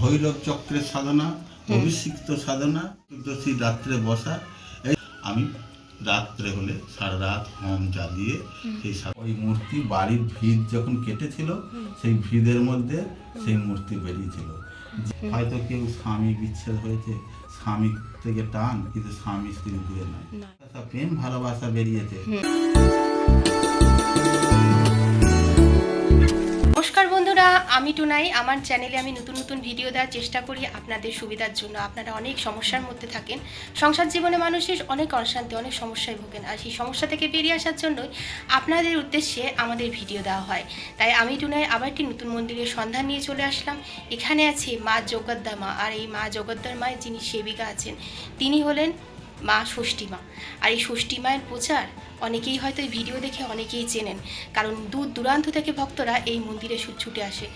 ভৈরব চক্রের সাধনা, অভিষিক্ত সাধনা, চতুর্দশী রাত্রে বসা। এই আমি রাত্রে হলে সারা রাত হোম জ্বালিয়ে সেই ওই মূর্তি বাড়ির ভিত যখন কেটেছিল সেই ভিদের মধ্যে সেই মূর্তি বেরিয়েছিল। হয়তো কেউ স্বামী বিচ্ছেদ হয়েছে, স্বামী থেকে টান, কিন্তু স্বামী স্ত্রী দূরে নয়, প্রেম ভালোবাসা বেরিয়েছে। নমস্কার বন্ধুরা, আমি টুনাই। আমার চ্যানেলে আমি নতুন নতুন ভিডিও দেওয়ার চেষ্টা করি আপনাদের সুবিধার জন্য। আপনারা অনেক সমস্যার মধ্যে থাকেন, সংসার জীবনে মানুষের অনেক অশান্তি, অনেক সমস্যায় ভোগেন, আর সেই সমস্যা থেকে বেরিয়ে আসার জন্যই আপনাদের উদ্দেশ্যে আমাদের ভিডিও দেওয়া হয়। তাই আমি টুনাই আবার একটি নতুন মন্দিরের সন্ধান নিয়ে চলে আসলাম। এখানে আছে মা জগদ্দা মা, আর এই মা জগদ্দার মায়ের যিনি সেবিকা আছেন তিনি হলেন মা ষষ্ঠী মা। আর এই ষষ্ঠী মায়ের প্রচার অনেকেই হয়তো এই ভিডিও দেখে অনেকেই চেনেন, কারণ দূর দূরান্ত থেকে ভক্তরা এই মন্দিরে ছুটে আসে,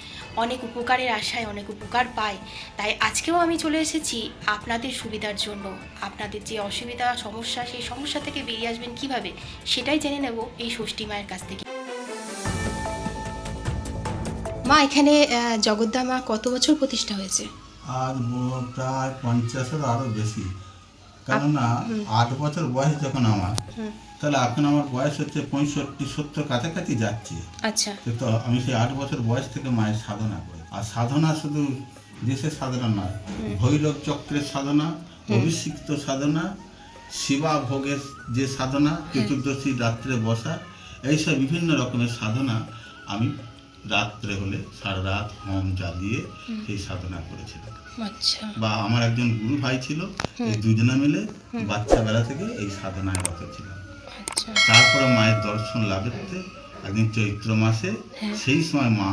অনেক উপকারের আশায় অনেক উপকার পায়। তাই আজকেও আমি চলে এসেছি আপনাদের সুবিধার জন্য। আপনাদের যে অসুবিধা সমস্যা, সেই সমস্যা থেকে বেরিয়ে আসবেন কিভাবে, সেটাই জেনে নেব এই ষষ্ঠী মায়ের কাছ থেকে। মা, এখানে জগদ্দা মা কত বছর প্রতিষ্ঠা হয়েছে? আজ প্রায় 50-এর আরো বেশি। কেননা 8 বছর বয়স যখন আমার, তাহলে এখন আমার বয়স হচ্ছে 65-70 কাছাকাছি যাচ্ছে। আচ্ছা। তো আমি সেই 8 বছর বয়স থেকে মায়ের সাধনা করি। আর সাধনা শুধু দেশের সাধনা নয়, ভৈরব চক্রের সাধনা, অভিষিক্ত সাধনা, শিবা ভোগের যে সাধনা, চতুর্দশী রাত্রে বসা, এইসব বিভিন্ন রকমের সাধনা আমি রাত্রে হলে সারা রাত হোম জ্বালিয়ে সেই সাধনা করেছিলাম। আচ্ছা। বা আমার একজন গুরু ভাই ছিল, এই দুজনে মিলে বাচ্চাবেলা থেকে এই সাধনায় রত ছিলাম। আচ্ছা। তারপরে মায়ের দর্শন লাভেতে একদিন চৈত্র মাসে, সেই সময় মা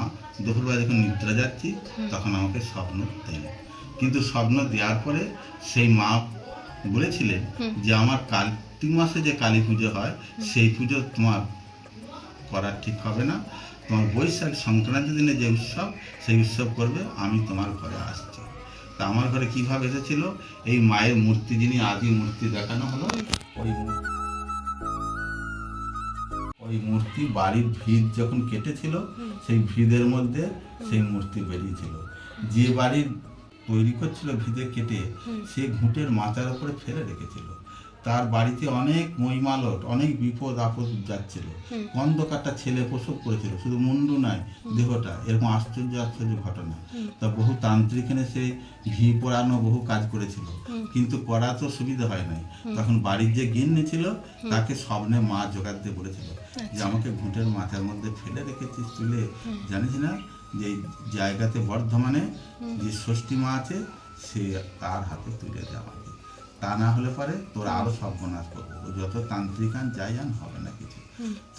দুপুরবেলা যখন নিদ্রা যাচ্ছি তখন আমাকে স্বপ্ন দেন। কিন্তু স্বপ্ন দেওয়ার পরে সেই মা বলেছিলেন যে আমার কার্তিক মাসে যে কালী পুজো হয় সেই পুজো তোমার করা ঠিক হবে না, তোমার বৈশাখ সংক্রান্তি দিনে যে উৎসব সেই উৎসব করবে, আমি তোমার ঘরে আসছি। তা আমার ঘরে কীভাবে এসেছিল, এই মায়ের মূর্তি, যিনি আদি মূর্তি দেখানো হলো, ওই মূর্তি বাড়ির ভিত যখন কেটেছিল সেই ভিদের মধ্যে সেই মূর্তি বেরিয়েছিল। যে বাড়ির তৈরি করছিল ভিদে কেটে, সে ঘুঁটের মাথার উপরে ফেলে রেখেছিল। তার বাড়িতে অনেক মহিমালট, অনেক বিপদ আপদ যাচ্ছিল। অন্ধকারটা ছেলে প্রসব করেছিল, শুধু মুন্ডু নয় দেহটা, এরকম আশ্চর্য আশ্চর্য ঘটনা। তা বহু তান্ত্রিক এনে সে ঘি পোড়ানো বহু কাজ করেছিল, কিন্তু করা তো সুবিধা হয় নাই। তখন বাড়ির যে গিন্নি ছিল তাকে স্বপ্নে মা জোগাড় দিয়ে বলেছিল যে আমাকে ঘুঁটের মাথার মধ্যে ফেলে রেখেছিস তুলে, জানিস না যে এই জায়গাতে বর্ধমানে যে ষষ্ঠী মা আছে, সে তার হাতে তুলে দেওয়া আমাকে, তা না হলে পরে তোরা আরো সর্বনাশ করবো, যত তান্ত্রিকান যাই যান হবে না কিছু।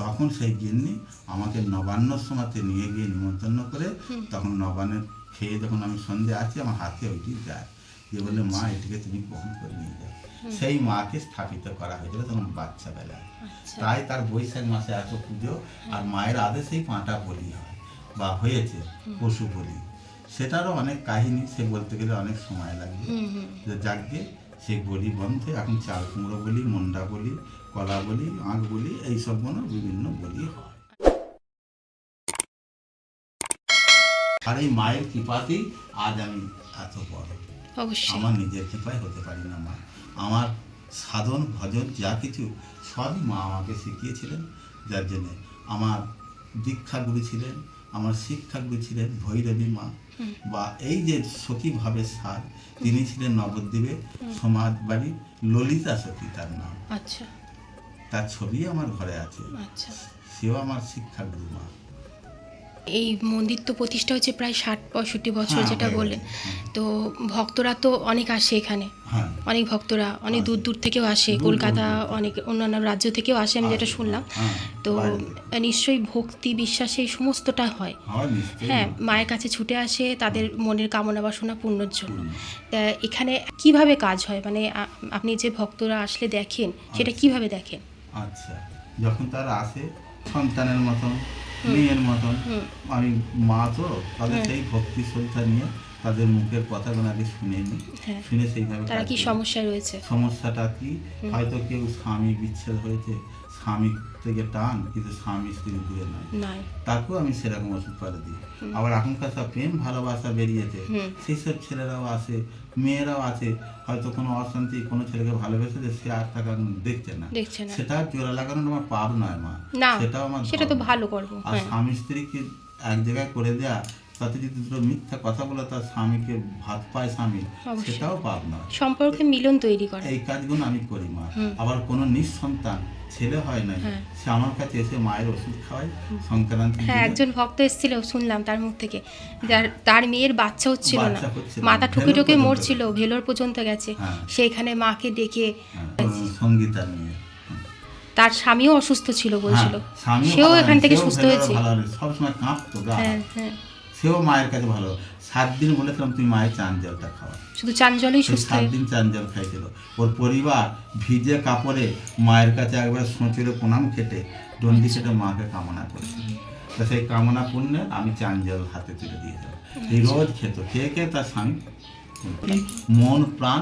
তখন সেই গিন্নি আমাকে নবান্নর সময়তে নিয়ে গিয়ে নিমন্ত্রণ করে, তখন নবান্নের খেয়ে যখন আমি সন্ধে আছি, আমার হাতে ওইটি যায়, যে বলে মা এটিকে তুমি গ্রহণ করে নিয়ে যাও। সেই মাকে স্থাপিত করা হয়েছিল তখন বাচ্চা বেলায়। তাই তার বৈশাখ মাসে এত পুজো, আর মায়ের আদেশেই পাঁটা বলি হয় বা হয়েছে পশু বলি। সেটারও অনেক কাহিনী, সে বলতে গেলে অনেক সময় লাগবে। যাকে সেই বলি বন্ধে এখন চাল কুমড়ো বলি, মন্ডা বলি, কলা বলি, আঁক বলি, এইসব বিভিন্ন বলি হয়। আর এই মায়ের কৃপাতেই আজ আমি এত বড়। আমার নিজের কৃপায় হতে পারি না মা। আমার সাধন ভজন যা কিছু সবই মা আমাকে শিখিয়েছিলেন, যার জন্যে আমার দীক্ষাগুরু ছিলেন, আমার শিক্ষাগুরু ছিলেন ভৈরবী মা, বা এই যে সখী ভাবের সার, তিনি ছিলেন নবদ্বীপে সমাজ বাড়ি ললিতা সখী তার নাম। আচ্ছা। তার ছবি আমার ঘরে আছে। আচ্ছা। সেও আমার শিক্ষাগুরু মা। এই মন্দির তো প্রতিষ্ঠা হয়েছে প্রায় 60-65 বছর, যেটা বললেন। তো ভক্তরা তো অনেক আসে এখানে, অনেক ভক্তরা অনেক দূর দূর থেকেও আসে, কলকাতা, অনেক অন্যান্য রাজ্য থেকেও আসে, আমি যেটা শুনলাম। তো নিশ্চয়ই ভক্তি বিশ্বাস এই সমস্তটা হয়। হ্যাঁ, মায়ের কাছে ছুটে আসে তাদের মনের কামনা বাসনা পূর্ণর জন্য। তা এখানে কিভাবে কাজ হয়, মানে আপনি যে ভক্তরা আসলে দেখেন, সেটা কিভাবে দেখেন? আচ্ছা, যখন তারা আসে সন্তানের মতন, মেয়ের মতন, আমি মা তো, তাদের সেই ভক্তি শ্রদ্ধা নিয়ে তাদের মুখের কথাগুলো আগে শুনে নিই, শুনে সেইভাবে তারা কি সমস্যা রয়েছে, সমস্যাটা কি, হয়তো কেউ স্বামী বিচ্ছেদ হয়েছে, স্বামী থেকে টান, কিন্তু স্বামী স্ত্রী দূরে নয়, নাই। তাকেও আমি সেরকম ওষুধ পালা দিই। আবার এখনকার সব প্রেম ভালোবাসা বেরিয়েছে, সেই সব ছেলেরাও আছে, মেয়েরাও আছে, হয়তো কোনো অশান্তি, কোনো ছেলেকে ভালোবেসেছে, সে আর তাকে এখন দেখছে না, সেটা জোড়া লাগানো আমার পাপ নয় মা, না, সেটাও আমার সেটা তো ধর্ম। ভালো করবো। আর স্বামী স্ত্রীকে এক জায়গায় করে দেয়া, তাতে যদি দুটো মিথ্যা কথা বলে তার স্বামীকে ভাত পায় স্বামী, সেটাও পাপ নয়। সম্পর্কে মিলন তৈরি করে এই কাজগুলো আমি করি মা। আবার কোনো নিঃসন্তান ছেলে হয় নাই, সে আমার কাছে এসে মায়ের ওষুধ খাওয়ায় সংক্রান্তি। হ্যাঁ, একজন ভক্ত এসেছিল, শুনলাম তার মুখ থেকে, তার মেয়ের বাচ্চা হচ্ছিল না, মাথা ঠুকে ঠুকে মরছিল, ভেলোর পর্যন্ত গেছে, সেইখানে মাকে ডেকে, সঙ্গীতার মেয়ে, তার স্বামীও অসুস্থ ছিল বলছিল, সেও এখান থেকে সুস্থ হয়েছে। সবসময় কাঁপতো গা, হ্যাঁ, সেও মায়ের কাছে ভালো। 7 দিন বলেছিলাম তুমি মায়ের চান জলটা খাওয়া, শুধু চান জলেই সুস্থ 7 দিন চান জল খাইছিল। ওর পরিবার ভিজে কাপড়ে মায়ের কাছে একবার সোঁচেরে প্রণাম খেটে দণ্ডি খেটে মাকে কামনা করেছে। তা সেই কামনা পুণ্যে আমি চান জল হাতে তুলে দিয়েছিলাম। এই রোজ খেত, খেয়ে খেয়ে তার স্বামী মন প্রাণ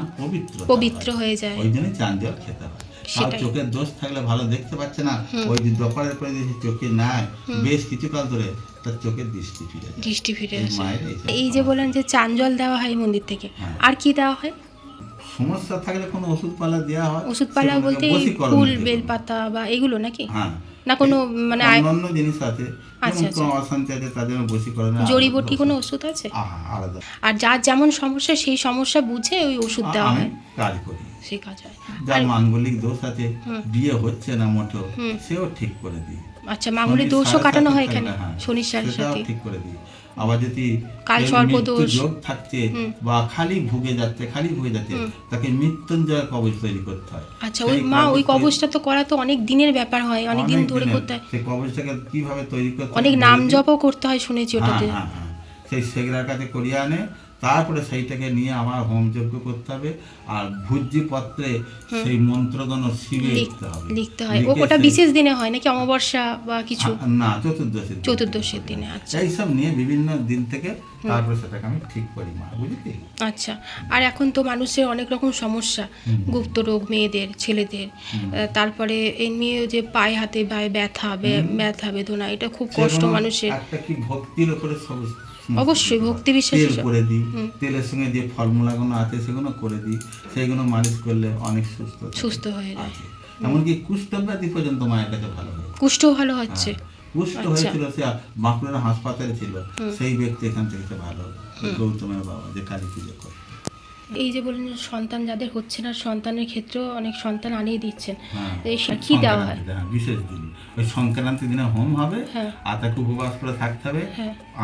পবিত্র হয়ে যায়, ওই জন্য চান জল খেতে হয়। আর চোখের দোষ থাকলে ভালো দেখতে পাচ্ছে না, ওই যে দোকানের পরে দিয়েছে চোখে নাই, বেশ কিছুকাল ধরে তার চোখের দৃষ্টি ফিরে আসে। এই যে বলেন যে চান জল দেওয়া হয় মন্দির থেকে, আর কি দেওয়া হয়? সমস্যা থাকলে কোনো ওষুধপালা দেওয়া হয়। ওষুধপালা বলতে ফুল, বেলপাতা বা এগুলো নাকি? হ্যাঁ, না কোনো মানে অন্য জিনিস আছে, কোনো অশান্তি আছে তাদের বশীকরণ, জড়িবটি কোনো ওষুধ আছে আলাদা। আর যার যেমন সমস্যা সেই সমস্যা বুঝে ওই ওষুধ দেওয়া হয়, কাজ করি। সেই কাজ হয়। যার মাঙ্গলিক দোষ আছে, বিয়ে হচ্ছে না মোটেও, সেও ঠিক করে দিই। আচ্ছা, মাঙ্গলিক দোষও কাটানো হয় এখানে, শনির সাথে সাথে ঠিক করে দিই। আবার যদি কাল সর্পদোষ যোগ থাকছে বা খালি ভুগে যাচ্ছে তাকে মৃত্যুঞ্জয় কবচ তৈরি করতে হয়। আচ্ছা, ওই মা ওই কবচটা তো করা তো অনেক দিনের ব্যাপার হয়, অনেক দিন ধরে করতে হয়। সেই কবচটাকে কিভাবে তৈরি করতে হয়, অনেক নাম জপও করতে হয় শুনেছি ওটাতে। সেই সেগুলার কাছে করিয়ে আনে, তারপরে সেইটাকে নিয়ে আমার হোম যজ্ঞ করতে হবে, আর ভুজ্জি পত্রে সেই মন্ত্রগণ শিবে লিখতে হয়। ওটা বিশেষ দিনে হয় নাকি অমাবস্যা বা কিছু? না, চতুর্দশীর দিনে। আচ্ছা, এইসব নিয়ে বিভিন্ন দিন থেকে তারপরে সেটাকে আমি ঠিক করি মা, বুঝলি? আচ্ছা, আর এখন তো মানুষের অনেক রকম সমস্যা, গুপ্ত রোগ মেয়েদের, ছেলেদের, তারপরে এমনি যে পায়ে হাতে ব্যথা বেদনা, এটা খুব কষ্ট মানুষের। একটা কি ভক্তির উপরে অবশ্যই ভক্তি বিশ্বাস করে দিই, তেলের সঙ্গে যে ফর্মুলাগুলো আছে সেগুলো করে দিই, সেইগুলো মালিশ করলে অনেক সুস্থ হয়ে যায়। এমনকি কুষ্ঠব্যাধি পর্যন্ত মায়ের কাছে ভালো হয়, কুষ্ঠ ভালো হচ্ছে। কুষ্ঠ হয়েছিল, সে বাঁকুড়ার হাসপাতালে ছিল, সেই ব্যক্তি এখান থেকে ভালো, গৌতমের বাবা যে কালী পুজো করে। এই যে বলেন সন্তান যাদের হচ্ছে না, সন্তানের ক্ষেত্রেও অনেক সন্তান আনিয়ে দিচ্ছেন, কি দেওয়া হয়? বিশেষ দিন ওই সংক্রান্তি দিনে হোম হবে, আর তাকে উপবাস করে থাকতে হবে,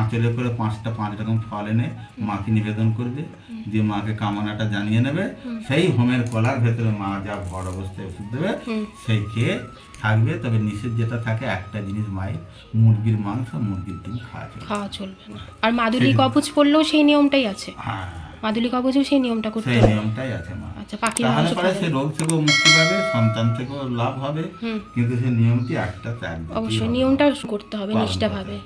আঁচলে করে 5 রকম ফল এনে মাকে নিবেদন করবে, দিয়ে মাকে কামনাটা জানিয়ে নেবে, সেই হোমের কলার ভেতরে মা যা ভর অবস্থায় ওষুধ দেবে সেই খেয়ে থাকবে। তবে নিষেধ যেটা থাকে, একটা জিনিস মায়ের, মুরগির মাংস, মুরগির ডিম খাওয়া চলবে না। আর মাদুলি কবচ পড়লেও সেই নিয়মটাই আছে। মাদুলি কবচেও সেই নিয়মটা করতে হবে, সেই নিয়মটাই আছে মা। আচ্ছা, পাখির তাহলে মাংস পরে সে রোগ থেকেও মুক্তি পাবে, সন্তান থেকেও লাভ হবে, কিন্তু সেই নিয়মটি একটা অবশ্যই নিয়মটা করতে হবে নিষ্ঠাভাবে।